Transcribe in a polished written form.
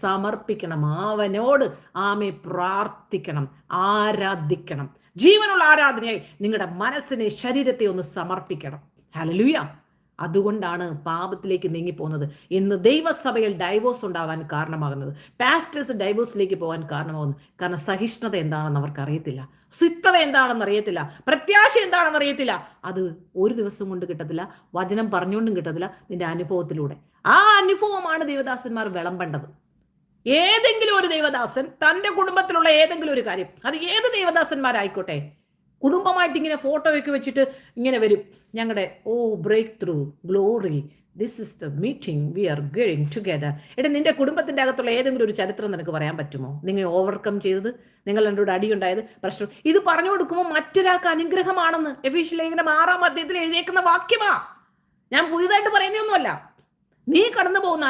സമർപ്പിക്കണം, അവനോട് പ്രാർത്ഥിക്കണം, ആരാധിക്കണം. ജീവനുള്ള ആരാധനയായി നിങ്ങളുടെ മനസ്സിനെ, ശരീരത്തെ ഒന്ന് സമർപ്പിക്കണം. ഹല്ലേലൂയ. അതുകൊണ്ടാണ് പാപത്തിലേക്ക് നീങ്ങിപ്പോകുന്നത്. ഇന്ന് ദൈവസഭയിൽ ഡൈവോഴ്സ് ഉണ്ടാവാൻ കാരണമാകുന്നത്, പാസ്റ്റേഴ്സ് ഡൈവോഴ്സിലേക്ക് പോകാൻ കാരണമാകുന്നു. കാരണം സഹിഷ്ണുത എന്താണെന്ന് അവർക്ക് അറിയത്തില്ല, സിദ്ധത എന്താണെന്ന് അറിയത്തില്ല, പ്രത്യാശ എന്താണെന്ന് അറിയത്തില്ല. അത് ഒരു ദിവസം കൊണ്ട് കിട്ടത്തില്ല, വചനം പറഞ്ഞുകൊണ്ടും കിട്ടത്തില്ല, നിന്റെ അനുഭവത്തിലൂടെ. ആ അനുഭവമാണ് ദൈവദാസന്മാർ വിളമ്പേണ്ടത്. ഏതെങ്കിലും ഒരു ദൈവദാസൻ തൻ്റെ കുടുംബത്തിലുള്ള ഏതെങ്കിലും ഒരു കാര്യം, അത് ഏത് ദൈവദാസന്മാരായിക്കോട്ടെ, കുടുംബമായിട്ട് ഇങ്ങനെ ഫോട്ടോയൊക്കെ വെച്ചിട്ട് ഇങ്ങനെ വരും, ഞങ്ങളുടെ break through, glory, this is the meeting, we are going together. നിന്റെ കുടുംബത്തിന്റെ അകത്തുള്ള ഏതെങ്കിലും ഒരു ചരിത്രം നിനക്ക് പറയാൻ പറ്റുമോ? നിങ്ങൾ ഓവർകം ചെയ്തത്, നിങ്ങൾ എന്നോട് അടിയുണ്ടായത്, പ്രശ്നം. ഇത് പറഞ്ഞു കൊടുക്കുമ്പോൾ മറ്റൊരാൾക്ക് അനുഗ്രഹമാണെന്ന് എഫീഷ്യൻ ലേഖനം 6-ാം അധ്യായത്തിൽ എഴുതിയേക്കുന്ന വാക്യമാ. ഞാൻ പുതിയതായിട്ട് പറയുന്നൊന്നുമല്ല. നീ കടന്നു പോകുന്ന